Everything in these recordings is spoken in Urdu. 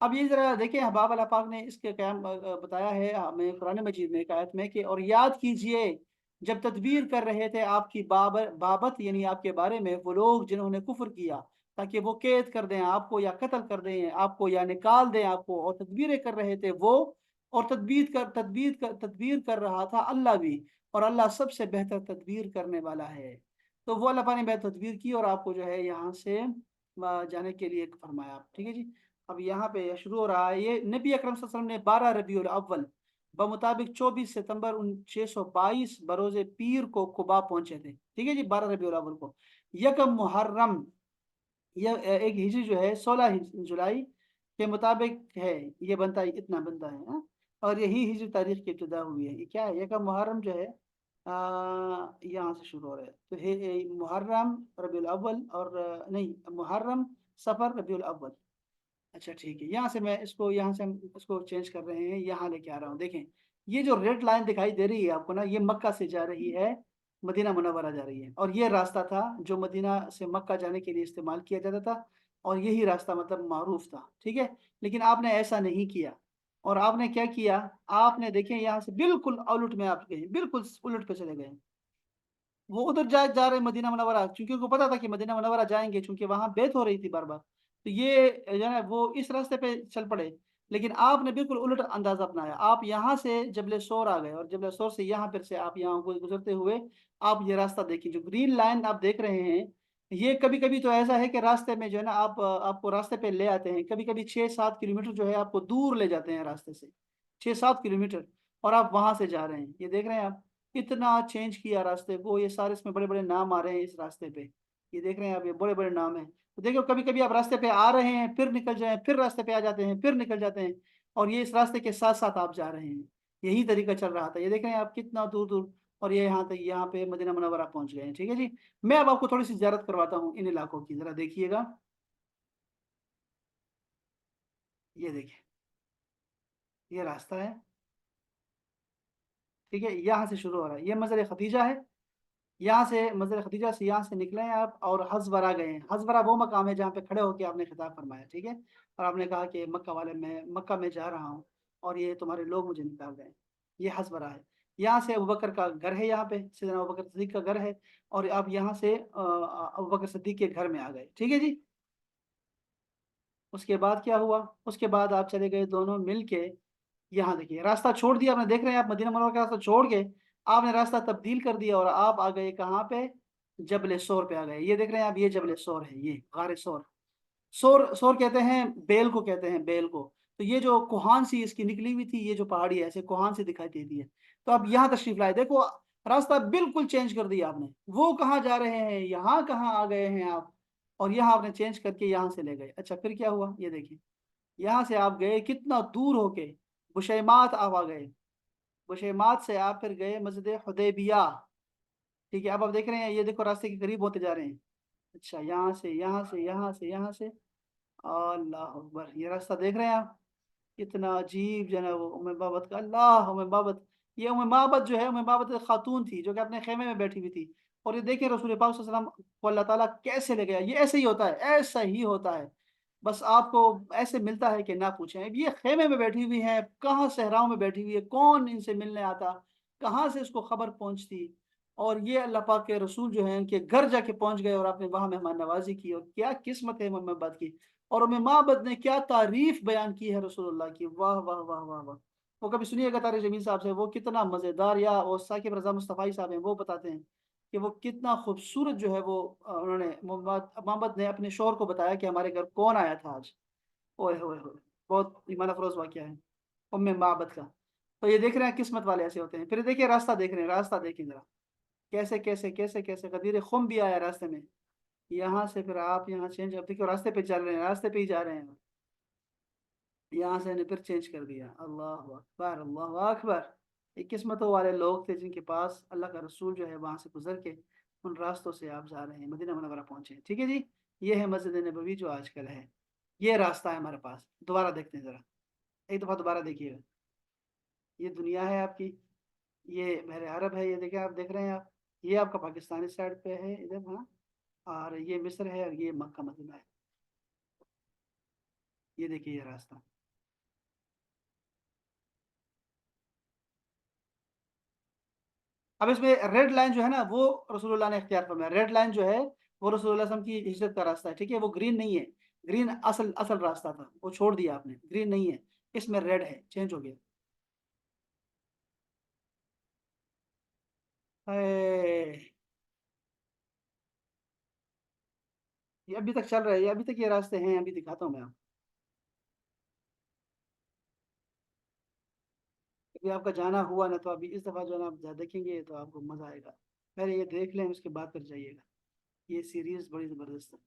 اب یہ ذرا دیکھیں، حباب اللہ پاک نے اس کے قیام بتایا ہے ہمیں قرآن مجید میں ایک آیت میں کہ اور یاد کیجئے جب تدبیر کر رہے تھے آپ کی بابت یعنی آپ کے بارے میں وہ لوگ جنہوں نے کفر کیا، تاکہ وہ قید کر دیں آپ کو یا قتل کر دیں آپ کو یا نکال دیں آپ کو، اور تدبیریں کر رہے تھے وہ، اور تدبیر کر رہا تھا اللہ بھی، اور اللہ سب سے بہتر تدبیر کرنے والا ہے۔ تو وہ اللہ پاک نے بہتر تدبیر کی اور آپ کو جو ہے یہاں سے جانے کے لیے فرمایا، ٹھیک ہے جی۔ اب یہاں پہ شروع ہو رہا ہے، یہ نبی اکرم صلی اللہ علیہ وسلم نے 12 ربیع الاول بمطابق 24 ستمبر 622 بروز پیر کو قباء پہنچے تھے، ٹھیک ہے جی، 12 ربیع الاول کو۔ یکم محرم، یہ ایک ہجری جو ہے 16 جولائی کے مطابق ہے، یہ بنتا ہے اتنا بنتا ہے ہاں؟ اور یہی ہجری تاریخ کی ابتدا ہوئی ہے۔ یہ کیا ہے؟ یکم محرم جو ہے یہاں سے شروع ہو رہا ہے، تو محرم ربیع الاول، اور نہیں، محرم صفر ربیع الاول۔ اچھا ٹھیک ہے، یہاں سے میں اس کو، یہاں سے ہم اس کو چینج کر رہے ہیں، یہاں لے کے آ رہا ہوں۔ دیکھیں یہ جو ریڈ لائن دکھائی دے رہی ہے آپ کو نا، یہ مکہ سے جا رہی ہے، مدینہ منورہ جا رہی ہے، اور یہ راستہ تھا جو مدینہ سے مکہ جانے کے لیے استعمال کیا جاتا تھا، اور یہی راستہ مطلب معروف تھا، ٹھیک ہے۔ لیکن آپ نے ایسا نہیں کیا، اور آپ نے کیا کیا؟ آپ نے دیکھیں یہاں سے بالکل الٹ میں آپ گئے، بالکل الٹ پہ چلے گئے۔ وہ ادھر جا رہے مدینہ منورہ، چونکہ ان کو پتا تھا کہ مدینہ منورہ جائیں گے، چونکہ وہاں بیعت ہو رہی تھی بار بار، تو یہ جو ہے وہ اس راستے پہ چل پڑے۔ لیکن آپ نے بالکل الٹ انداز اپنایا، آپ یہاں سے جبل سور آ گئے، اور جبل سور سے یہاں پھر سے آپ یہاں گزرتے ہوئے آپ یہ راستہ دیکھیں، جو گرین لائن آپ دیکھ رہے ہیں، یہ کبھی کبھی تو ایسا ہے کہ راستے میں جو ہے نا آپ کو راستے پہ لے آتے ہیں، کبھی کبھی 6-7 کلومیٹر جو ہے آپ کو دور لے جاتے ہیں راستے سے، 6-7 کلومیٹر، اور آپ وہاں سے جا رہے ہیں۔ یہ دیکھ رہے ہیں آپ اتنا چینج کیا راستے کو، یہ سارے اس میں بڑے بڑے نام آ رہے ہیں اس راستے پہ، یہ دیکھ رہے ہیں آپ، یہ بڑے بڑے نام ہیں۔ تو دیکھو کبھی کبھی آپ راستے پہ آ رہے ہیں، پھر نکل جائیں، پھر راستے پہ آ جاتے ہیں، پھر نکل جاتے ہیں، اور یہ اس راستے کے ساتھ ساتھ آپ جا رہے ہیں، یہی طریقہ چل رہا تھا۔ یہ دیکھ رہے ہیں آپ کتنا دور دور، اور یہ یہاں تک، یہاں پہ مدینہ منورہ پہنچ گئے ہیں، ٹھیک ہے جی۔ میں اب آپ کو تھوڑی سی زیارت کرواتا ہوں ان علاقوں کی، ذرا دیکھیے گا، یہ دیکھیں یہ راستہ ہے، ٹھیک ہے، یہاں سے شروع ہو رہا ہے، یہ مزار ختیجہ ہے، یہاں سے مزار ختیجہ سے یہاں سے نکلے ہیں آپ، اور ہزبرا گئے ہیں۔ ہزبرا وہ مقام ہے جہاں پہ کھڑے ہو کے آپ نے خطاب فرمایا، ٹھیک ہے، اور آپ نے کہا کہ مکہ والے، میں مکہ میں جا رہا ہوں، اور یہ تمہارے لوگ مجھے نکال رہے ہیں، یہ ہزبرا ہے۔ یہاں سے ابوبکر کا گھر ہے، یہاں پہ سیدنا ابوبکر صدیق کا گھر ہے، اور آپ یہاں سے ابوبکر صدیق کے گھر میں آ گئے، ٹھیک ہے جی۔ اس کے بعد کیا ہوا؟ اس کے بعد آپ چلے گئے دونوں مل کے، یہاں دیکھیے راستہ چھوڑ دیا آپ نے، دیکھ رہے ہیں آپ مدینہ منورہ کا راستہ چھوڑ کے آپ نے راستہ تبدیل کر دیا، اور آپ آ گئے کہاں پہ؟ جبل سور پہ آ گئے۔ یہ دیکھ رہے ہیں آپ، یہ جبل سور ہے، یہ غار سور، سور کہتے ہیں بیل کو، کہتے ہیں بیل کو۔ تو یہ جو کوہان سی اس کی نکلی ہوئی تھی، یہ جو پہاڑی ہے ایسے کوہان سی دکھائی دیتی ہے، تو اب یہاں تشریف لائے، دیکھو راستہ بالکل چینج کر دیا آپ نے، وہ کہاں جا رہے ہیں، یہاں کہاں آ گئے ہیں آپ، اور یہاں آپ نے چینج کر کے یہاں سے لے گئے۔ اچھا پھر کیا ہوا؟ یہ دیکھیں یہاں سے آپ گئے کتنا دور ہو کے، بشیمات آپ آ گئے، بشیمات سے آپ پھر گئے مسجد حدیبیہ، ٹھیک ہے۔ اب آپ دیکھ رہے ہیں، یہ دیکھو راستے کے قریب ہوتے جا رہے ہیں۔ اچھا یہاں سے یہاں سے یہاں سے یہاں سے، اللہ اکبر، یہ راستہ دیکھ رہے ہیں آپ، اتنا عجیب جو ہے نا وہ ام بابت کا، اللہ ام بابت، یہ ام بابت جو ہے، ام بابت ایک خاتون تھی جو کہ اپنے خیمے میں بیٹھی ہوئی تھی، اور یہ دیکھیں رسول پاک صلی اللہ علیہ وسلم کو اللہ تعالیٰ کیسے لے گیا۔ یہ ایسے ہی ہوتا ہے، ایسا ہی ہوتا ہے، بس آپ کو ایسے ملتا ہے کہ نہ پوچھیں۔ اب یہ خیمے میں بیٹھی ہوئی ہیں، کہاں صحراؤں میں بیٹھی ہوئی ہے، کون ان سے ملنے آتا، کہاں سے اس کو خبر پہنچتی، اور یہ اللہ پاک کے رسول جو ہیں ان کے گھر جا کے پہنچ گئے، اور آپ نے وہاں مہمان نوازی کی، اور کیا قسمت ہے محمد بات کی، اور ام معبد نے کیا تعریف بیان کی ہے رسول اللہ کی، واہ واہ واہ واہ واہ۔ وہ کبھی سنیے گا طارق جمیل صاحب سے، وہ کتنا مزیدار، یا وہ ثاقب رضا مصطفی صاحب ہیں، وہ بتاتے ہیں کہ وہ کتنا خوبصورت جو ہے وہ انہوں نے محمد نے اپنے شوہر کو بتایا کہ ہمارے گھر کون آیا تھا آج، اوئے ہوئے ہوئے، بہت ایمان افروز واقعہ ہے ام معبد کا۔ تو یہ دیکھ رہے ہیں قسمت والے ایسے ہوتے ہیں۔ پھر دیکھیں راستہ، دیکھ رہے ہیں راستہ، دیکھیں ذرا کیسے کیسے کیسے کیسے غدیر خم بھی آیا راستے میں، یہاں سے پھر آپ یہاں چینج، اب دیکھو راستے پہ چل رہے ہیں، راستے پہ ہی جا رہے ہیں، یہاں سے نے پھر چینج کر دیا، اللہ اکبر اللہ اکبر۔ یہ قسمتوں والے لوگ تھے جن کے پاس اللہ کا رسول جو ہے وہاں سے گزر کے ان راستوں سے آپ جا رہے ہیں، مدینہ منورہ پہنچے ہیں، ٹھیک ہے جی۔ یہ ہے مسجد نبوی جو آج کل ہے، یہ راستہ ہے ہمارے پاس، دوبارہ دیکھتے ہیں ذرا، ایک دفعہ دوبارہ دیکھیے گا، یہ دنیا ہے آپ کی، یہ بحر عرب ہے، یہ دیکھیں آپ، دیکھ رہے ہیں آپ، یہ آپ کا پاکستانی سائڈ پہ ہے ادھر، ہاں، اور یہ مصر ہے، اور یہ مکہ مدینہ ہے، یہ دیکھیے یہ راستہ. اب اس میں ریڈ لائن جو ہے نا وہ رسول اللہ نے اختیار فرمایا. ریڈ لائن جو ہے وہ رسول اللہ صلی اللہ علیہ وسلم کی ہجرت کا راستہ ہے. ٹھیک ہے, وہ گرین نہیں ہے. گرین اصل اصل راستہ تھا, وہ چھوڑ دیا آپ نے. گرین نہیں ہے, اس میں ریڈ ہے, چینج ہو گیا. اے، یہ ابھی تک چل رہا ہے, یہ ابھی تک یہ راستے ہیں. ابھی دکھاتا ہوں میں آپ. ابھی آپ کا جانا ہوا نا, تو ابھی اس دفعہ جو ہے نا آپ دیکھیں گے تو آپ کو مزہ آئے گا. پہلے یہ دیکھ لیں, اس کے بعد پھر جائیے گا. یہ سیریز بڑی زبردست ہے.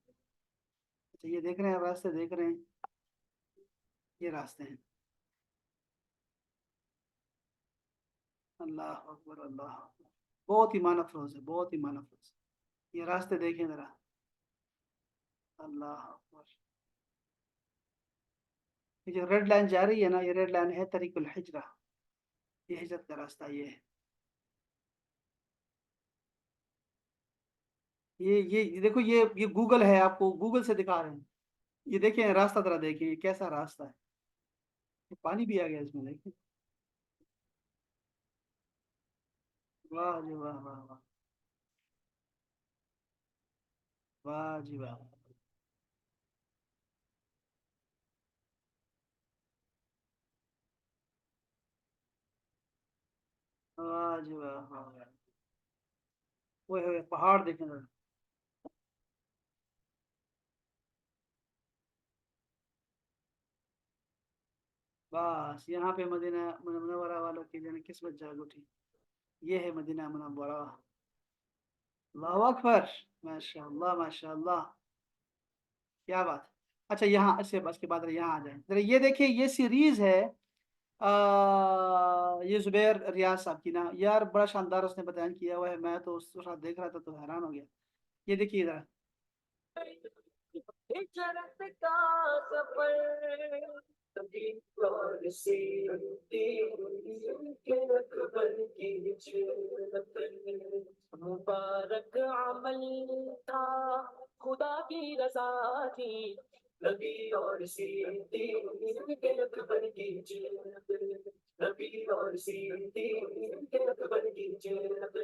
اچھا یہ دیکھ رہے ہیں, راستے دیکھ رہے ہیں, یہ راستے ہیں. اللہ اکبر, اللہ اکبر. بہت ہی معنی افروز ہے, بہت ہی معنی افروز. یہ راستے دیکھیں ذرا. اللہ اکبر. یہ جو ریڈ لائن جا رہی ہے نا, یہ ریڈ لائن ہے طریق الحجرہ. یہ ہجرت کا راستہ یہ ہے. یہ دیکھو, یہ گوگل ہے, آپ کو گوگل سے دکھا رہے ہیں. یہ دیکھیں راستہ ذرا دیکھیں, یہ کیسا راستہ ہے. یہ پانی بھی آ گیا اس میں, دیکھیں. واہ جی واہ, واہ واہ, واہ جی واہ, واہ جی واہ, واہ واہ. پہاڑ دیکھیں ذرا. بس یہاں پہ مدینہ منورہ والوں کی جو ہے قسمت جاگ اٹھی. یہ ہے مدینہ منورہ. اللہ اکبر. ماشاء اللہ ماشاء اللہ, کیا بات. اچھا یہاں اس سے بس کے بعد یہاں آ جائیں ذرا. یہ دیکھیں یہ سیریز ہے, یہ زبیر ریاض صاحب کی نا. یار بڑا شاندار اس نے بیان کیا ہوا ہے. میں تو اس وقت دیکھ رہا تھا تو حیران ہو گیا. یہ دیکھیے ذرا. ہجرت کا سفر کبھی اور سی کے اکبر کی جنت مبارک عمل تھا, خدا کی رضا تھی. نبی اور صدیق کے اکبر کی جنت, نبی اور صدیق کے اکبر کی جنت.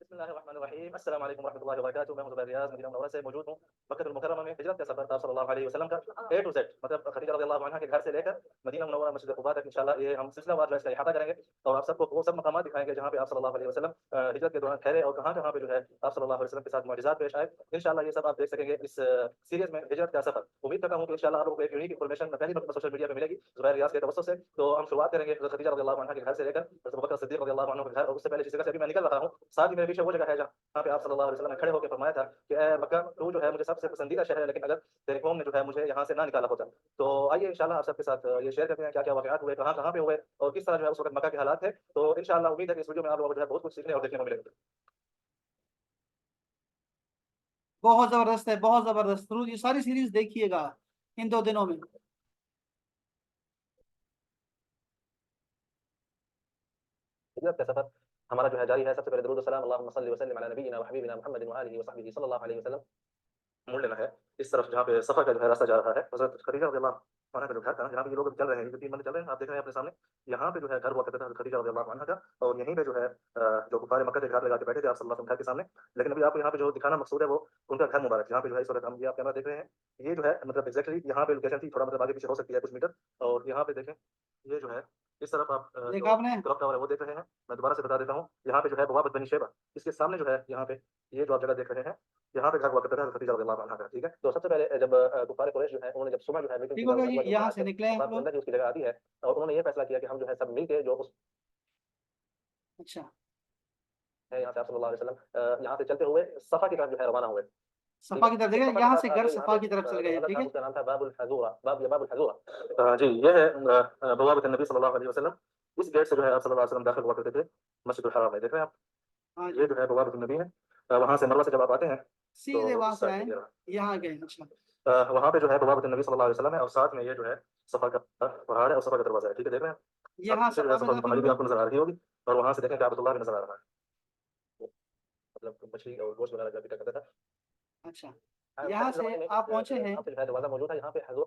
بسم اللہ الرحمن الرحیم. السلام علیکم ورحمۃ اللہ وبرکاتہ. میں زبیر ریاض مدینہ منورہ سے موجود ہوں. مکہ المکرمہ میں ہجرت کا سفر تھا صلی اللہ علیہ وسلم کا اے ٹو زیڈ, مطلب خدیجہ رضی اللہ عنہا کے گھر سے لے کر مدینہ منورہ مسجد قباء تک انشاءاللہ یہ ہم سلسلہ وار جو ہے اس کا احاطہ کریں گے, اور آپ سب کو وہ سب مقامات دکھائیں گے جہاں پہ آپ صلی اللہ علیہ وسلم ہجرت کے دوران ٹھہرے, اور کہاں کہاں پہ جو ہے آپ صلی اللہ علیہ وسلم کے ساتھ معجزات پیش آئے. انشاءاللہ یہ سب آپ دیکھ سکیں گے اس سیریز میں ہجرت کا سفر. امید کرتا ہوں کہ انشاءاللہ آپ لوگوں کو ایک یونیک انفارمیشن پہلی مرتبہ سوشل میڈیا پہ ملے گی زبیر ریاض کے توسط سے. تو ہم شروعات کریں گے خدیجہ رضی اللہ عنہا کے گھر سے لے کر ابوبکر صدیق رضی اللہ عنہ کے گھر, اور اس سے پہلے جس جگہ سے ابھی میں نکل رہا ہوں ساتھ ہی میرے پیچھے وہ جگہ ہے جہاں پہ آپ صلی اللہ علیہ وسلم نے کھڑے ہو کے فرمایا تھا کہ اے مکہ, تو جو ہے مجھے سب سے پسندیدہ شہر ہے, لیکن اگر تیرے قوم نے جو ہے مجھے یہاں سے نہ نکالا ہوتا. تو آئیے انشاءاللہ آپ سب کے ساتھ یہ شیئر کرتے ہیں کیا کیا واقعات ہوئے, کہاں کہاں پہ ہوئے, اور کس طرح جو ہے اس وقت مکہ کے حالات تھے. تو انشاءاللہ امید ہے کہ اس ویڈیو میں آپ لوگوں کو جو ہے بہت کچھ سیکھنے اور دیکھنے کو ملے گا. بہت زبردست ہے, بہت زبردست. ضرور یہ ساری سیریز دیکھیے گا ان 2 دنوں میں. ہجرت کا سفر ہمارا جو ہے جاری ہے. سب سے پہلے درود و سلام اللهم صل وسلم على نبينا وحبيبنا محمد وآله وصحبه صلی اللہ علیہ وسلم. مڑ لینا ہے اس طرف جہاں پہ سفر کا جو ہے راستہ جا رہا ہے. حضرت خدیجہ رضی اللہ عنہ کا جو گھر تھا, جہاں پہ یہ لوگ چل رہے ہیں, یہ 3 بندے چل رہے ہیں, آپ دیکھ رہے ہیں اپنے سامنے. یہاں پہ جو ہے گھر ہوا کرتا تھا خدیجہ رضی اللہ عنہ کا, اور یہیں پہ جو ہے جو کفار مکہ تھے گھر لگا کے بیٹھے تھے آپ صلی اللہ علیہ وسلم گھر کے سامنے. لیکن ابھی آپ کو یہاں پہ جو دکھانا مقصود ہے وہ ان کا گھر مبارک, جہاں پہ جو ہے اس وقت ہم یہ آپ کیمرہ دیکھ رہے ہیں. یہ جو ہے مطلب ایگزیکٹلی یہاں پہ لوکیشن تھی, تھوڑا مطلب آگے پیچھے ہو سکتی ہے کچھ میٹر. اور یہاں پہ دیکھیں یہ جو ہے اس طرف آپ دیکھا جو آپ نے. کلوک ٹاور ہے وہ دیکھ رہے ہیں. میں دوبارہ سے بتا دیتا ہوں, یہاں پہ جو ہے بوابۃ بنی شیبہ, اس کے سامنے جو ہے یہاں پہ یہ جو آپ جگہ دیکھ رہے ہیں, یہاں پہ گھر ہوا کرتا تھا خدیجہ رضی اللہ عنہا کا. ٹھیک ہے, تو سب سے پہلے جب کفار قریش جو ہے انہوں نے جب صبح جو ہے میٹنگ کی ٹھیک ہو گیا, ضرورت ہوا جو یہاں آج سے کل نکلے ہیں ہم بات لوگ. بندہ جو اس کی جگہ آتی ہے, اور انہوں نے یہ فیصلہ کیا کہ ہم جو ہے سب مل کے جو اس اچھا, ہے یہاں سے آپ صلی اللہ علیہ وسلم یہاں سے چلتے ہوئے صفا کی طرف جو ہے روانہ ہوئے. ٹھیک صفا ہے, کی طرف تو دیکھیں, صفا کے یہاں پاس سے آ گھر کے یہاں صفا پہ کی طرف چل جو گئے. حضرت ٹھیک تھا ہے. اس کا نام تھا باب الحضورہ, باب الحضورہ. جی یہ ہے بوابۃ النبی صلی اللہ علیہ وسلم. اس گیٹ سے جو ہے آپ صلی اللہ علیہ وسلم داخل ہوا کرتے تھے مسجد الحرام میں. دیکھ رہے ہیں آپ, ہاں یہ جی, جو ہے بوابۃ النبی ہے. وہاں سے مروہ سے جب آپ آتے ہیں سیدھے تو وہاں اس سے سائڈ آئیں, میں یہ رہا, یہاں گئے. اچھا, وہاں پہ جو ہے بوابۃ النبی صلی اللہ علیہ وسلم ہے, اور ساتھ میں یہ جو ہے صفا کا پہاڑ ہے اور صفا کا دروازہ ہے. ٹھیک ہے, دیکھ رہے ہیں آپ یہاں پیچھے جو ہے صفا میں صفا کی داخل پہاڑی بھی ہوئے. آپ کو نظر آ رہی ہوگی, اور وہاں سے دیکھیں کعبۃ اللہ بھی نظر آ رہا ہے, مطلب مچھلی اور گوشت وغیرہ کا بھی کرتا تھا. اچھا, پہلے یہاں کے سے زمانے میں آپ پہنچے ہیں. یہاں پہ جو ہے دروازہ موجود تھا, یہاں پہ حضور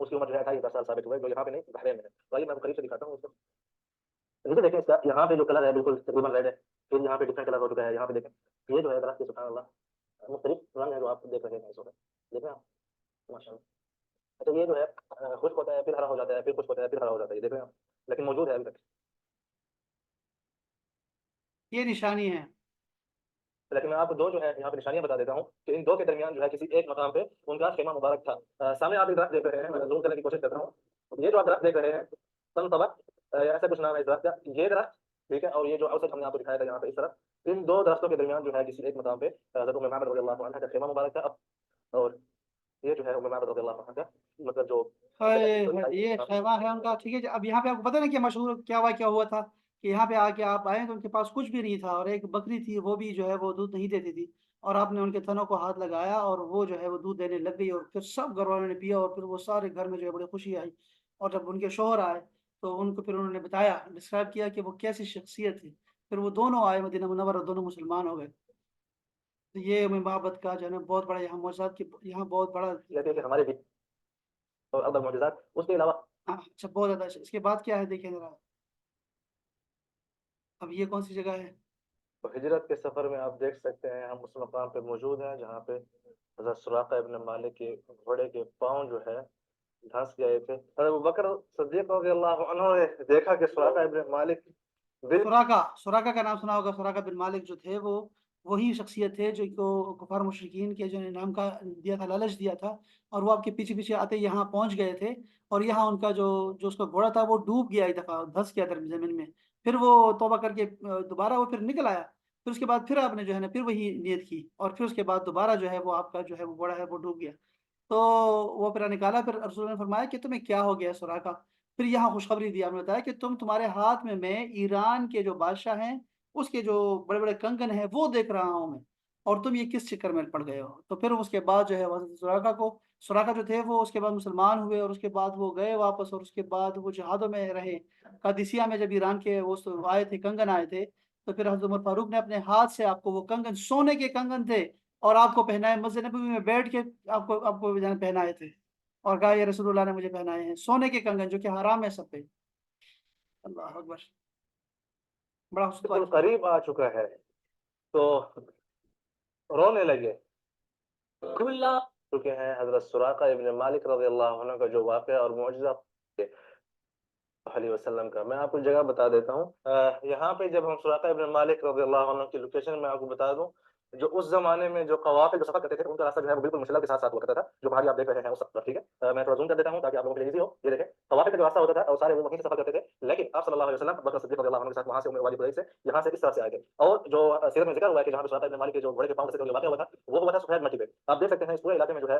اس کی عمر جو ہے 2.5 سال ثابت ہوا ہے، جو یہاں پہ نہیں بحرین میں ہے. تو آئیے میں آپ کو قریب سے دکھاتا ہوں اس کو. یہ دیکھیں اس کا یہاں پہ جو کلر ہے بالکل تقریباً ریڈ ہے، پھر یہاں پہ ڈفرنٹ کلر ہو چکا ہے. یہاں پہ دیکھیں یہ جو ہے درخت سبحان اللہ مختلف رنگ ہے جو آپ دیکھ رہے ہیں اس وقت. دیکھیں آپ ماشاء اللہ. اچھا یہ جو ہے خشک ہوتا ہے پھر ہرا ہو جاتا ہے، پھر خشک ہوتا ہے پھر ہرا ہو جاتا ہے. یہ دیکھ رہے ہیں آپ، لیکن موجود ہے ابھی تک. یہ نشانی ہے. لیکن میں آپ کو دو جو ہے یہاں پہ نشانیاں بتا دیتا ہوں کہ ان دو کے درمیان جو ہے کسی ایک مقام پہ ان کا خیمہ مبارک تھا. سامنے آپ ایک درخت دیکھ رہے ہیں، میں زوم کرنے کی کوشش کر رہا ہوں. یہ جو آپ درخت دیکھ رہے ہیں سن طبق ایسا کچھ نام ہے اس درخت کا. یہ درخت ٹھیک ہے، اور یہ جو اوسط ہم نے آپ کو دکھایا تھا یہاں پہ اس طرف، ان دو درختوں کے درمیان جو ہے کسی ایک مقام پہ حضرت ام معبد رضی اللہ عنہا کا خیمہ مبارک تھا. اور یہ جو ہے ام معبد رضی اللہ عنہا کا مطلب جو یہ خیمہ ہے ان کا. ٹھیک ہے جی. اب یہاں پہ آپ کو پتہ نا کہ مشہور کیا واقعہ ہوا تھا کہ یہاں پہ آ کے آپ آئے تو ان کے پاس کچھ بھی نہیں تھا، اور ایک بکری تھی وہ بھی جو ہے وہ دودھ نہیں دیتی تھی، اور آپ نے ان کے تھنوں کو ہاتھ لگایا اور وہ جو ہے وہ دودھ دینے لگ گئی، اور پھر سب گھر والوں نے پیا، اور پھر وہ سارے گھر میں جو ہے بڑی خوشی آئی. اور جب ان کے شوہر آئے تو ان کو پھر انہوں نے بتایا، ڈسکرائب کیا کہ وہ کیسی شخصیت تھی. پھر وہ دونوں آئے مدینہ منورہ، دونوں مسلمان ہو گئے. تو یہ ام محبت کا جو ہے نا بہت بڑا یہاں معجزات کی یہاں بہت بڑا. کہتے ہیں کہ ہمارے بھی اور اکبر معجزات. اس کے علاوہ اچھا بہت زیادہ. اس کے بعد کیا ہے دیکھیں ذرا. اب یہ کون سی جگہ ہے؟ ہجرت کے سفر میں آپ دیکھ سکتے ہیں ہم اس مقام پہ موجود ہیں جہاں پہ حضرت سراقہ ابن مالک کے گھوڑے کے پاؤں جو ہے دھنس گئے تھے. اور ابو بکر صدیق رضی اللہ عنہ نے دیکھا کہ سراقہ ابن مالک سراقہ کا نام سنا ہوگا. سراقہ بن مالک جو تھے وہ وہی شخصیت تھے جو کو کفار مشرکین کے جو نام کا دیا تھا، لالچ دیا تھا، اور وہ آپ کے پیچھے پیچھے آتے یہاں پہنچ گئے تھے. اور یہاں ان کا جو اس کا گھوڑا تھا وہ ڈوب گیا، ایک دفعہ دھس گیا تھا زمین میں. پھر وہ توبہ کر کے دوبارہ وہ پھر نکل آیا. پھر اس کے بعد پھر آپ نے جو ہے نا پھر وہی نیت کی، اور پھر اس کے بعد دوبارہ جو ہے وہ آپ کا جو ہے وہ گھوڑا ہے وہ ڈوب گیا. تو وہ پھر نکالا. پھر رسول نے فرمایا کہ تمہیں کیا ہو گیا سراقہ؟ پھر یہاں خوشخبری دی. آپ نے بتایا کہ تمہارے ہاتھ میں ایران کے جو بادشاہ ہیں اس کے جو بڑے بڑے کنگن ہیں وہ دیکھ رہا ہوں میں، اور تم یہ کس چکر میں پڑ گئے ہو؟ تو پھر اس کے بعد جو ہے حضرت سراقہ جو تھے وہ اس کے بعد مسلمان ہوئے، اور اس کے بعد وہ گئے واپس، اور اس کے بعد وہ جہادوں میں رہے. قادسیہ میں جب ایران کے وہ آئے تھے، کنگن آئے تھے، تو پھر حضرت عمر فاروق نے اپنے ہاتھ سے آپ کو وہ کنگن، سونے کے کنگن تھے، اور آپ کو پہنائے. مسجد نبوی میں بیٹھ کے آپ کو پہنائے تھے، اور کہا یہ رسول اللہ نے مجھے پہنائے ہیں سونے کے کنگن جو کہ حرام ہے سب پہ. اللہ اکبر. بڑا بالکل قریب آ چکا ہے تو رونے لگے. کھلا چکے ہیں حضرت سراقہ ابن مالک رضی اللہ عنہ کا جو واقعہ اور معجزہ علیہ وسلم کا. میں آپ کو جگہ بتا دیتا ہوں. یہاں پہ جب ہم سراقہ ابن مالک رضی اللہ عنہ کی لوکیشن میں آپ کو بتا دوں، جو اس زمانے میں جو قوافل جو سفر کرتے تھے ان کا راستہ جو ہے وہ بالکل مسلح کے ساتھ ساتھ ہوا کرتا تھا، جو پہاڑی آپ دیکھ رہے ہیں اس پر. ٹھیک ہے، میں تھوڑا زوم کر دیتا ہوں تاکہ آپ لوگوں کے لیے ایزی ہو. یہ دیکھیں قوافل کا جو راستہ ہوتا تھا اور سارے وہ وہیں سے سفر کرتے تھے، لیکن آپ صلی اللہ علیہ وسلم بکر صدیق رضی اللہ عنہ کے ساتھ وہاں سے وادی قریش سے یہاں سے اس طرف سے آئے تھے. اور جو سیرت میں ذکر ہوا ہے کہ جہاں پہ سراقہ ابن مالک کے جو گھوڑے کے پاؤں سے واقع ہوا تھا وہ ہوا تھا سفید مٹی پہ. آپ دیکھ سکتے ہیں اس پورے علاقے میں جو ہے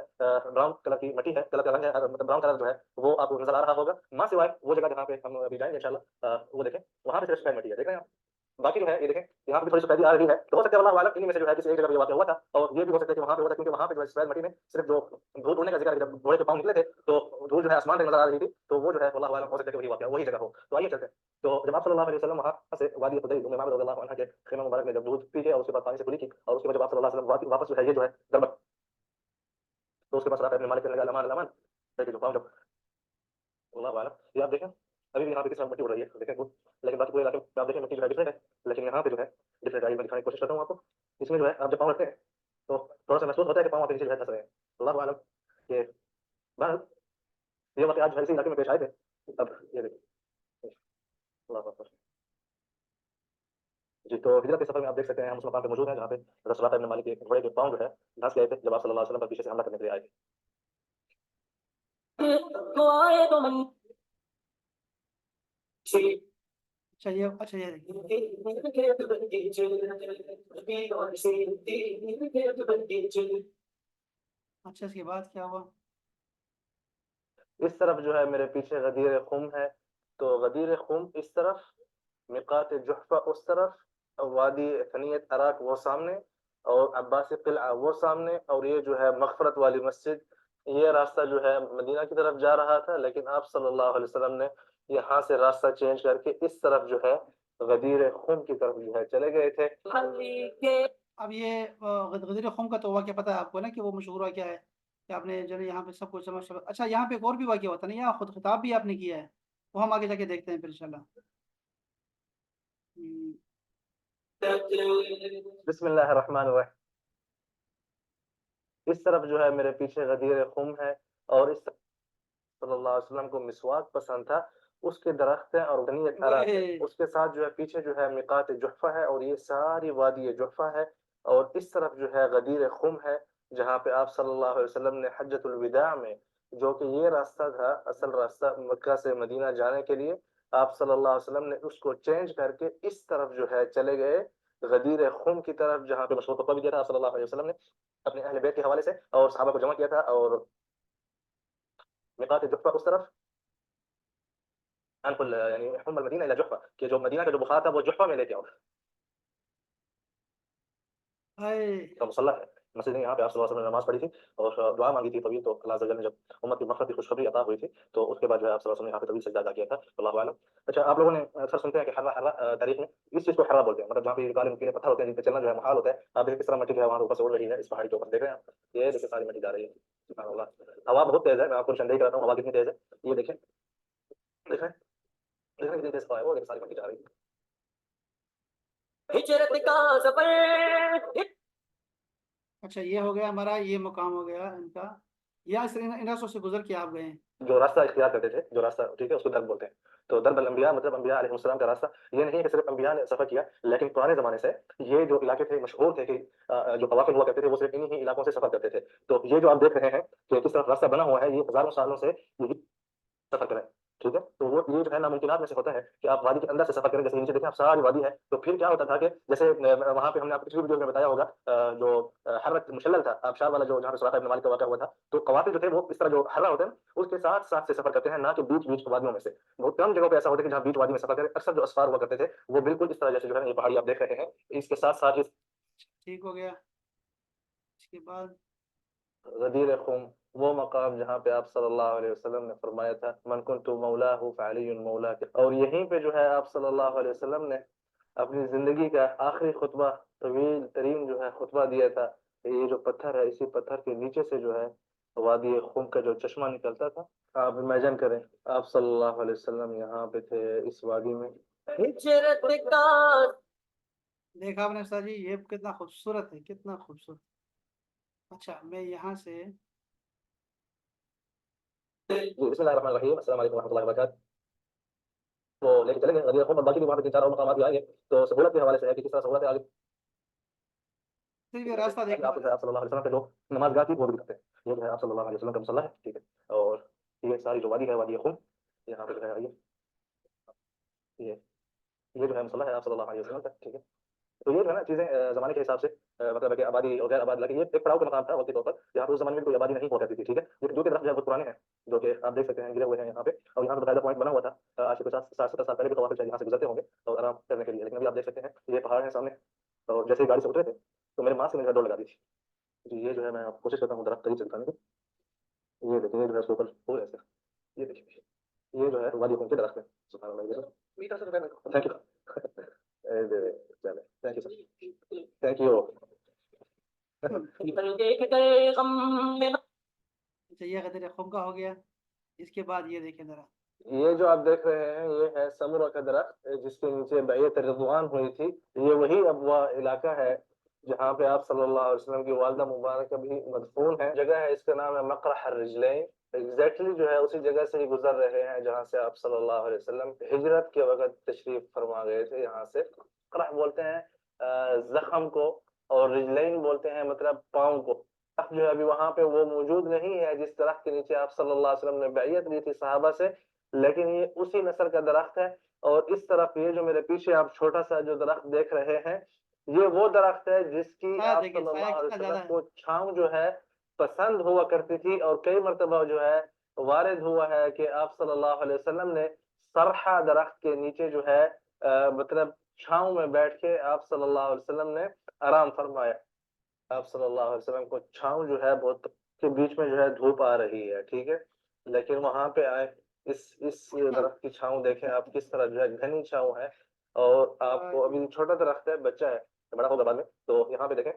براؤن کلر کی مٹی ہے، کلر کا رنگ ہے، مطلب براؤن کلر جو ہے وہ آپ کو نظر آ رہا ہوگا. ماں سوائے وہ جگہ جہاں پہ ہم ابھی جائیں گے انشاءاللہ وہ دیکھیں وہاں پہ صرف سفید مٹی ہے. دیکھ رہے ہیں آپ. باقی جو ہے یہ دیکھیں یہاں پہ تھوڑی سفیدی آ رہی ہے، تو ہو سکتا ہے اللہ عالم انہیں میں سے جو ہے کسی ایک جگہ پہ واقع ہوا تھا. اور یہ بھی ہو سکتا ہے کہ وہاں پہ ہوا تھا کیونکہ وہاں پہ جو ہے سفید مٹی میں صرف جو دھول اڑنے کا ذکر ہے، جب گھوڑے کے پاؤں نکلے تھے تو دھول جو ہے آسمان تک نظر آ رہی تھی، تو وہ جو ہے اللہ عالم ہو سکتا ہے کہ وہی واقعہ وہی جگہ ہو. تو آئیے چلتے ہیں. تو جب آپ صلی اللہ علیہ وسلم وہاں سے وادی قدیس ام معبد رضی اللہ عنہ کے خیمہ مبارک میں جب دودھ پی کے اور اس کے بعد پانی سے کلی کی، اور اس کے بعد جب آپ صلی اللہ علیہ وسلم واپس جو ہے یہ جو ہے دربت، تو اس کے بعد سراقہ ابن مالک کہنے لگا الامان الامان، کہ جو پاؤں جب اللہ عالم. یہ آپ دیکھیں ابھی بھی یہاں پہ کس طرح مٹی اڑ رہی ہے دیکھیں. لیکن باقی پورے علاقے میں آپ دیکھیں مٹی جو ہے ڈفرینٹ ہے، لیکن یہاں پہ جو ہے ڈفرینٹ آئی. میں دکھانے کی کوشش کرتا ہوں آپ کو. اس میں جو ہے آپ جب پاؤں رکھتے ہیں تو تھوڑا سا محسوس ہوتا ہے کہ پاؤں آپ کے نیچے جو ہے دھس رہے ہیں. اللہ عالم کہ بہر یہ واقعہ آج اسی علاقے میں پیش آئے تھے. اب یہ دیکھیں اللہ اکبر جی. تو ہجرت کے سفر میں آپ دیکھ سکتے ہیں ہم اس مقام پہ موجود ہیں جہاں پہ حضرت سراقہ ابن مالک کے گھوڑے کے پاؤں جو ہے دھنس گئے تھے جب آپ صلی اللہ علیہ وسلم پر پیچھے سے حملہ کرنے کے لیے آئے تھے. تو آئے تو من اچھا یہ اچھا اس کے بعد کیا ہوا؟ اس طرف جو ہے میرے پیچھے غدیر خم ہے، تو غدیر خم اس طرف، میقات جحفہ اس طرف، وادی ثنیت عراق وہ سامنے، اور عباسی قلعہ وہ سامنے، اور یہ جو ہے مغفرت والی مسجد. یہ راستہ جو ہے مدینہ کی طرف جا رہا تھا، لیکن آپ صلی اللہ علیہ وسلم نے یہاں سے راستہ چینج کر کے اس طرف جو ہے غدیر خم کی طرف جو ہے چلے گئے تھے. اب یہ غدیر خم کا تو واقعہ پتہ ہے آپ کو نا کہ وہ مشہور واقعہ ہے کہ آپ نے جو ہے یہاں پہ سب کچھ سمجھ. اچھا یہاں پہ ایک اور بھی واقعہ ہوتا ہے نا, یہاں خود خطاب بھی آپ نے کیا ہے, وہ ہم آگے جا کے دیکھتے ہیں پھر انشاءاللہ. بسم اللہ الرحمن الرحیم. اس طرف جو ہے میرے پیچھے غدیر خم ہے, اور اس طرف صلی اللہ علیہ وسلم کو مسواک پسند تھا, اس کے درخت ہیں اور غنیت عرب ہے. اس کے ساتھ جو ہے پیچھے جو ہے میقات جحفہ ہے, اور یہ ساری وادی جحفہ ہے. اور اس طرف جو ہے غدیر خم ہے, جہاں پہ آپ صلی اللہ علیہ وسلم نے حجۃ الوداع میں, جو کہ یہ راستہ تھا اصل راستہ مکہ سے مدینہ جانے کے لیے, آپ صلی اللہ علیہ وسلم نے اس کو چینج کر کے اس طرف جو ہے چلے گئے غدیر خم کی طرف, جہاں پہ مشہور خطبہ بھی دیا تھا صلی اللہ علیہ وسلم نے اپنے اہل بیت کے حوالے سے, اور صحابہ کو جمع کیا تھا. اور میقات جحفہ اس طرف یعنی حم المدینہ الى جحفہ, کہ جو مدینہ کا جو بخار تھا وہ جحفہ میں لے کے آؤ. کا مصلح ہے مسجد میں, یہاں پہ آپ صلی اللہ علیہ وسلم نے نماز پڑھی تھی اور دعا مانگی تھی طویل, تو اللہ عز وجل نے جب امت کی مغفرت کی خوشخبری عطا ہوئی تھی تو اس کے بعد جو ہے آپ صلی اللہ علیہ وسلم نے یہاں پہ طویل سجدہ ادا کیا تھا, اللہ اعلم. اچھا آپ لوگوں نے اکثر سنتے ہیں کہ حرہ تاریخ میں اس چیز کو حرہ بولتے ہیں, مطلب جہاں پہ کالے نکیلے پتھر ہوتے ہیں جن پہ چلنا جو ہے محال ہوتا ہے. آپ دیکھیں کس طرح مٹی جو ہے وہاں اوپر سے اڑ رہی ہے اس پہاڑی کے اوپر, دیکھ رہے ہیں آپ, یہ دیکھیں ساری مٹی جا رہی ہے, سبحان اللہ. ہوا بہت تیز ہے, میں آپ کو نشاندہی کراتا ہوں ہوا کتنی تیز ہے, یہ دیکھیں دیکھیں دیکھیں کتنی تیز ہوا ہے, وہ دیکھیں ساری مٹی جا رہی ہے. ہجرت کا سفر. اچھا یہ ہو گیا ہمارا, یہ مقام ہو گیا ان کا, یا ان راستوں سے گزر کے آپ گئے ہیں. جو راستہ اختیار کرتے تھے, جو راستہ ٹھیک ہے اس کو درب بولتے ہیں. تو درب الانبیاء مطلب انبیاء علیہ السلام کا راستہ. یہ نہیں کہ صرف انبیاء نے سفر کیا, لیکن پرانے زمانے سے یہ جو علاقے تھے مشہور تھے کہ جو قوافل ہوا کرتے تھے وہ صرف انہی ہی علاقوں سے سفر کرتے تھے. تو یہ جو آپ دیکھ رہے ہیں کہ کس طرح راستہ بنا ہوا ہے, یہ ہزاروں سالوں سے یہی سفر کریں, ٹھیک ہے. تو وہ یہ جو ہے ناممکنات میں سے ہوتا ہے کہ آپ وادی کے اندر سے سفر کریں. جیسے نیچے دیکھیں آپ ساری وادی ہے, تو پھر کیا ہوتا تھا کہ جیسے وہاں پہ ہم نے آپ کو پچھلی ویڈیو میں بتایا ہوگا جو حرت مشلل تھا آبشار والا, جو جہاں پہ سراقہ ابن مالک کا واقعہ ہوا تھا, تو قوافل جو تھے وہ اس طرح جو حرہ ہوتے ہیں اس کے ساتھ ساتھ سے سفر کرتے ہیں, نہ کہ بیچ بیچ وادیوں میں سے. بہت کم جگہوں پہ ایسا ہوتا ہے کہ جہاں بیچ وادی میں سفر کریں. اکثر جو اسفار ہوا کرتے تھے وہ بالکل اس طرح جیسے جو ہے یہ پہاڑی آپ دیکھ رہے ہیں, اس کے ساتھ ساتھ ٹھیک ہو گیا. اس کے بعد غدیر خم, وہ مقام جہاں پہ آپ صلی اللہ علیہ وسلم نے فرمایا تھا من کنت مولاہ فعلی مولاک, اور یہیں پہ جو ہے آپ صلی اللہ علیہ وسلم نے اپنی زندگی کا آخری خطبہ, طویل ترین جو ہے خطبہ دیا تھا. یہ جو پتھر ہے, اسی پتھر کے نیچے سے جو ہے وادی خم کا جو چشمہ نکلتا تھا. آپ امیجن کریں آپ صلی اللہ علیہ وسلم یہاں پہ تھے اس وادی میں. ہجرت کا دیکھا آپ نے سر جی, یہ کتنا خوبصورت ہے, کتنا خوبصورت. اچھا میں یہاں سے بسم اللہ الرحمن الرحیم, السلام علیکم ورحمۃ اللہ وبرکاتہ. تو لے کے چلیں گے غدیر خم, اور باقی بھی وہاں پہ 3 4 اور مقامات بھی آئیں گے. تو سہولت کے حوالے سے ہے کہ کس طرح سہولت ہے آگے صرف یہ راستہ دیکھنا آپ صلی اللہ علیہ وسلم پہ لوگ نماز گاہ کی وہ بھی کرتے ہیں. یہ جو ہے آپ صلی اللہ علیہ وسلم کا مصلی ہے, ٹھیک ہے. اور یہ ساری جو وادی ہے وادی خم, یہاں پہ جو ہے یہ جو ہے مصلی ہے آپ صلی اللہ علیہ وسلم کا, ٹھیک ہے. تو یہ جو ہے نا چیزیں زمانے کے حساب سے مطلب ہے کہ آبادی اور غیر آباد, لیکن یہ ایک پڑاؤ کا مقام تھا وقتی طور پر, جہاں پر اس زمانے میں کوئی آبادی نہیں ہوا کرتی تھی, ٹھیک ہے. لیکن جو کہ درخت جو ہے بہت پرانے ہیں, جو کہ آپ دیکھ سکتے ہیں گرے ہوئے ہیں یہاں پہ, اور یہاں پہ باقاعدہ پوائنٹ بنا ہوا تھا. آج سے 50 60 سال پہلے بھی قوافل یہاں سے گزرتے ہوں گے اور آرام کرنے کے لیے, لیکن ابھی آپ دیکھ سکتے ہیں یہ پہاڑ ہیں سامنے. اور جیسے ہی گاڑی سے اترے تھے تو میرے ماں سے مجھے ڈور لگا دی تھی. جی یہ جو ہے میں کوشش کرتا ہوں درخت قریب سے دکھانے کی. یہ دیکھیں, یہ جو ہے اس کے اوپر ہو ایسے, یہ دیکھیں, یہ جو ہے وادی خم کے درخت ہے. سبحان اللہ, thank you thank you sir, thank you. دیکھ گئے غم میں. اچھا یہ غدیر خم کا ہو گیا. اس کے بعد یہ دیکھیں ذرا, یہ جو آپ دیکھ رہے ہیں یہ ہے سمرہ کا درخت, جس کے نیچے بیعت رضوان ہوئی تھی. یہ وہی اب وہ علاقہ ہے جہاں پہ آپ صلی اللہ علیہ وسلم کی والدہ مبارکہ بھی مدفون ہے. جگہ ہے, اس کا نام ہے مقرح الرجلین. ایگزیکٹلی جو ہے اسی جگہ سے ہی گزر رہے ہیں جہاں سے آپ صلی اللہ علیہ وسلم ہجرت کے وقت تشریف فرما گئے تھے. یہاں سے مقرح بولتے ہیں زخم کو, اور رجلین بولتے ہیں مطلب پاؤں کو. جو ہے ابھی وہاں پہ وہ موجود نہیں ہے جس درخت کے نیچے آپ صلی اللہ علیہ وسلم نے بیعت لی تھی صحابہ سے, لیکن یہ اسی نسل کا درخت ہے. اور اس طرف یہ جو میرے پیچھے آپ چھوٹا سا جو درخت دیکھ رہے ہیں, یہ وہ درخت ہے جس کی سایہ آپ دیکھیں, صلی سایہ اللہ علیہ کتنا زیادہ وسلم ہے. کو چھاؤں جو ہے پسند ہوا کرتی تھی. اور کئی مرتبہ جو ہے وارد ہوا ہے کہ آپ صلی اللہ علیہ وسلم نے سرحہ درخت کے نیچے جو ہے مطلب چھاؤں میں بیٹھ کے آپ صلی اللہ علیہ وسلم نے آرام فرمایا. آپ صلی اللہ علیہ وسلم کو چھاؤں جو ہے بہت کے بیچ میں جو ہے دھوپ آ رہی ہے, ٹھیک ہے, لیکن وہاں پہ آئے اس درخت کی چھاؤں دیکھیں آپ کس طرح جو ہے گھنی چھاؤں ہے. اور آپ کو ابھی چھوٹا درخت ہے, بچہ ہے, بڑا ہوگا بعد میں. تو یہاں پہ دیکھیں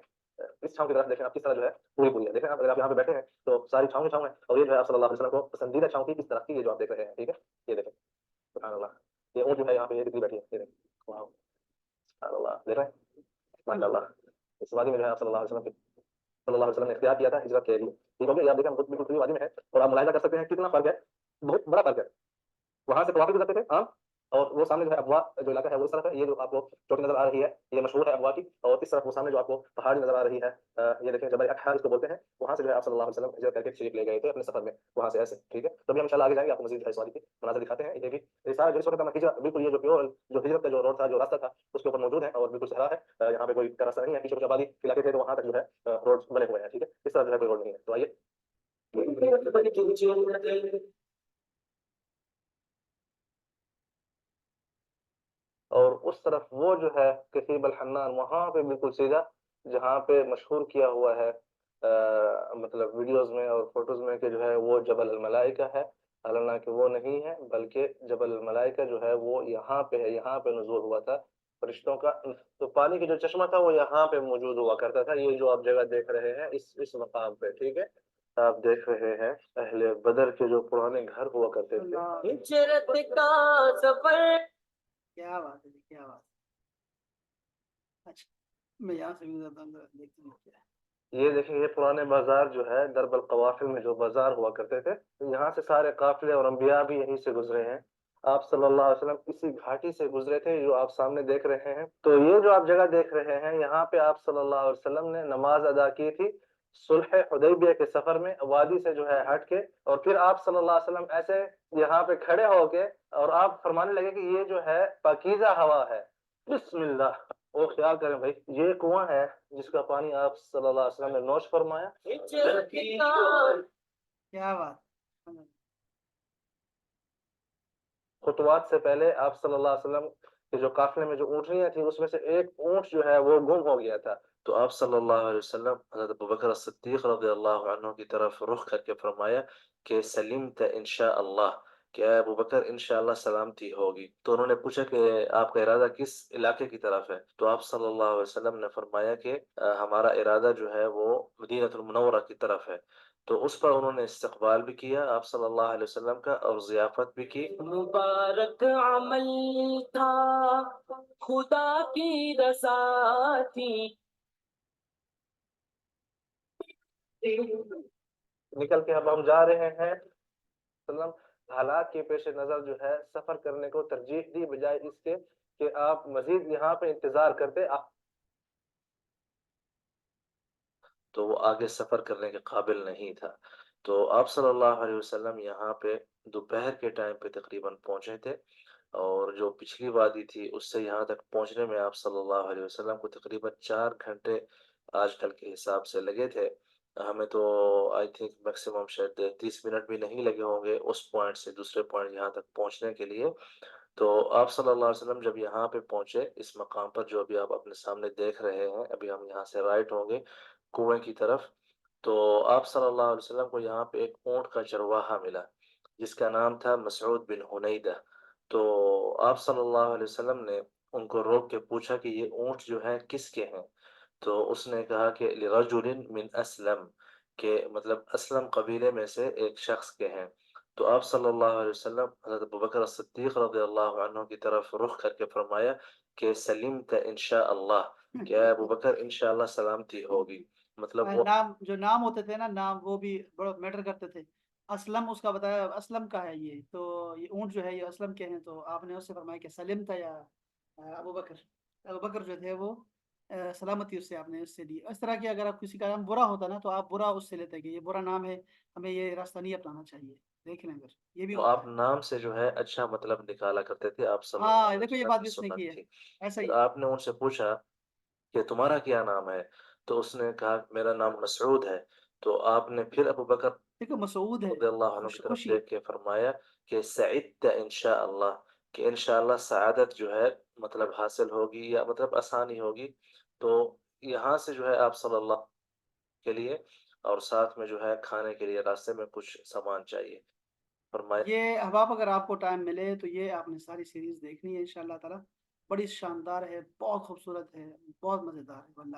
اس چھاؤں کی طرف دیکھیں آپ کس طرح جو ہے پوری پوری ہے. دیکھیں آپ اگر آپ یہاں پہ بیٹھے ہیں تو ساری چھاؤں چھاؤں ہے, اور یہ جو ہے آپ صلی اللہ علیہ وسلم کو پسندیدہ چھاؤں کی کس طرح کی, یہ جو آپ دیکھ رہے ہیں. ٹھیک ہے, یہ دیکھیں سبحان اللہ, یہ اونٹ جو ہے یہاں پہ یہ کتنی بیٹھی ہے, یہ دیکھیں واو سبحان اللہ, دیکھ رہے ہیں ماشاء اللہ. اس وادی میں جو ہے آپ صلی اللہ علیہ وسلم نے اختیار کیا تھا ہجرت کے لیے. ٹھیک ہو گیا, یہ آپ دیکھیں ہم بالکل کھلی وادی میں ہے, اور آپ ملاحظہ کر سکتے ہیں کتنا فرق ہے, بہت بڑا فرق ہے. وہاں سے طوافی گزرتے تھے عام, اور وہ سامنے جو ہے ابوا جو علاقہ ہے وہ اس طرف ہے, یہ جو آپ کو چوٹی نظر آ رہی ہے یہ مشہور ہے ابوا کی, اور اس طرف وہ سامنے جو آپ کو پہاڑی نظر آ رہی ہے یہ دیکھیں جبل اکھا اس کو بولتے ہیں, وہاں سے جو ہے آپ صلی اللہ علیہ وسلم ہجرت کر کے تشریف لے گئے تھے اپنے سفر میں وہاں سے ایسے. ٹھیک ہے, تو بھی ہم انشاءاللہ آگے جائیں گے, آپ کو مزید جو ہے اس وادی کے مناظر دکھاتے ہیں. یہ بھی یہ سارا جو اس وقت ہم ہجرت بالکل یہ جو پیور جو ہجرت کا جو روڈ تھا جو راستہ تھا اس کے اوپر موجود ہے, اور بالکل صحرا ہے, یہاں پہ کوئی راستہ نہیں ہے. پیچھے کچھ آبادی علاقے تھے تو وہاں تک جو ہے روڈ بنے ہوئے ہیں. ٹھیک ہے, اس طرح جو ہے کوئی روڈ نہیں ہے. تو آئیے اور اس طرف وہ جو ہے کثیب الحنان وہاں پہ بالکل سیدھا جہاں پہ مشہور کیا ہوا ہے مطلب ویڈیوز میں اور فوٹوز میں کہ جو ہے وہ جبل الملائکہ ہے, حالانکہ وہ نہیں ہے بلکہ جبل الملائکہ جو ہے وہ یہاں پہ ہے, یہاں پہ نزول ہوا تھا فرشتوں کا. تو پانی کی جو چشمہ تھا وہ یہاں پہ موجود ہوا کرتا تھا, یہ جو آپ جگہ دیکھ رہے ہیں اس مقام پہ. ٹھیک ہے, آپ دیکھ رہے ہیں اہل بدر کے جو پرانے گھر ہوا کرتے تھے. اللہ ہجرت کا سفر. کیا بات ہے جی, کیا بات ہے. اچھا میں یہاں سے بھی گزرتا ہوں, ذرا دیکھتے ہیں کیا ہے. یہ دیکھیں یہ پرانے بازار جو ہے درب القوافل میں جو بازار ہوا کرتے تھے, یہاں سے سارے قافلے اور انبیاء بھی یہیں سے گزرے ہیں. آپ صلی اللہ علیہ وسلم اسی گھاٹی سے گزرے تھے جو آپ سامنے دیکھ رہے ہیں. تو یہ جو آپ جگہ دیکھ رہے ہیں یہاں پہ آپ صلی اللہ علیہ وسلم نے نماز ادا کی تھی صلح حدیبیہ کے سفر میں, وادی سے جو ہے ہٹ کے, اور پھر آپ صلی اللہ علیہ وسلم ایسے یہاں پہ کھڑے ہو کے اور آپ فرمانے لگے کہ یہ جو ہے پاکیزہ ہوا ہے, بسم اللہ. وہ خیال کریں بھائی, یہ کنواں ہے جس کا پانی آپ صلی اللہ علیہ وسلم نے نوش فرمایا. کیا بات. خطوات سے پہلے آپ صلی اللہ علیہ وسلم کے جو قافلے میں جو اونٹنیاں تھیں اس میں سے ایک اونٹ جو ہے وہ گم ہو گیا تھا. تو آپ صلی اللہ علیہ وسلم حضرت ابوبکر الصدیق رضی اللہ عنہ کی طرف رخ کر کے فرمایا کہ سلمت انشاء اللہ, کہ اے ابوبکر انشاءاللہ سلامتی ہوگی. تو انہوں نے پوچھا کہ آپ کا ارادہ کس علاقے کی طرف ہے, تو آپ صلی اللہ علیہ وسلم نے فرمایا کہ ہمارا ارادہ جو ہے وہ مدینہ المنورہ کی طرف ہے. تو اس پر انہوں نے استقبال بھی کیا آپ صلی اللہ علیہ وسلم کا, اور ضیافت بھی کی. مبارک عمل تھا خدا کی رضا تھی. نکل کے اب ہم جا رہے ہیں وسلم حالات کے پیش نظر جو ہے سفر کرنے کو ترجیح دی بجائے اس کے کہ آپ مزید یہاں پہ انتظار کرتے, تو وہ آگے سفر کرنے کے قابل نہیں تھا. تو آپ صلی اللہ علیہ وسلم یہاں پہ دوپہر کے ٹائم پہ تقریباً پہنچے تھے, اور جو پچھلی وادی تھی اس سے یہاں تک پہنچنے میں آپ صلی اللہ علیہ وسلم کو تقریباً 4 گھنٹے آج کل کے حساب سے لگے تھے. ہمیں تو آئی تھنک میکسیمم شاید 30 منٹ بھی نہیں لگے ہوں گے اس پوائنٹ سے دوسرے پوائنٹ یہاں تک پہنچنے کے لیے. تو آپ صلی اللہ علیہ وسلم جب یہاں پہ پہنچے اس مقام پر جو ابھی آپ اپنے سامنے دیکھ رہے ہیں, ابھی ہم یہاں سے رائٹ ہوں گے کنویں کی طرف, تو آپ صلی اللہ علیہ وسلم کو یہاں پہ ایک اونٹ کا چرواہا ملا جس کا نام تھا مسعود بن حنیدہ. تو آپ صلی اللہ علیہ وسلم نے ان کو روک کے پوچھا کہ یہ اونٹ جو ہیں کس کے ہیں, تو اس نے کہا کہ لرجل من اسلم, کہ مطلب اسلم قبیلے میں سے ایک شخص کے ہیں. تو آپ صلی اللہ علیہ وسلم حضرت ابوبکر الصدیق رضی اللہ عنہ کی طرف رخ کر کے فرمایا کہ سلمت انشاء اللہ, کہ اے ابوبکر انشاءاللہ سلامتی ہوگی. مطلب وہ نام جو نام ہوتے تھے نا, نام وہ بھی بڑا میٹر کرتے تھے. اسلم اس کا بتایا, اسلم کا ہے یہ, تو یہ اونٹ جو ہے یہ اسلم کے ہیں, تو آپ نے اس سے فرمایا کہ سلم تھا یا ابو بکر جو تھے وہ سلامتی اس سے آپ نے اس سے دی. اس طرح کی اگر آپ کسی کا نام برا ہوتا نا تو آپ برا اس سے لیتے کہ یہ برا نام ہے, ہمیں یہ راستہ نہیں اپنانا چاہیے. دیکھ لیں اگر یہ بھی تو ہوتا آپ ہے. نام سے جو ہے اچھا مطلب نکالا کرتے تھے آپ صلی اللہ ہاں علیہ دیکھو یہ وسلم بات کی بھی اس نے کی سنت ہے, تھی. ایسا پھر ہی. آپ نے ان سے پوچھا کہ تمہارا کیا نام ہے, تو اس نے کہا میرا نام مسعود ہے. تو آپ نے پھر ابو بکر دیکھو مسعود ہے, رضی اللہ عنہ کی طرف خوشی. دیکھ کے فرمایا کہ سعدت انشاء اللہ, کہ انشاءاللہ سعادت جو ہے مطلب حاصل ہوگی یا مطلب آسانی ہوگی. تو یہاں سے جو ہے آپ صلی اللہ کے لیے اور ساتھ میں جو ہے کھانے کے لیے راستے میں کچھ سامان چاہیے. فرمایا یہ احباب اگر آپ کو ٹائم ملے تو یہ آپ نے ساری سیریز دیکھنی ہے انشاءاللہ تعالی. بڑی شاندار ہے, بہت خوبصورت ہے, بہت مزیدار ہے واللہ.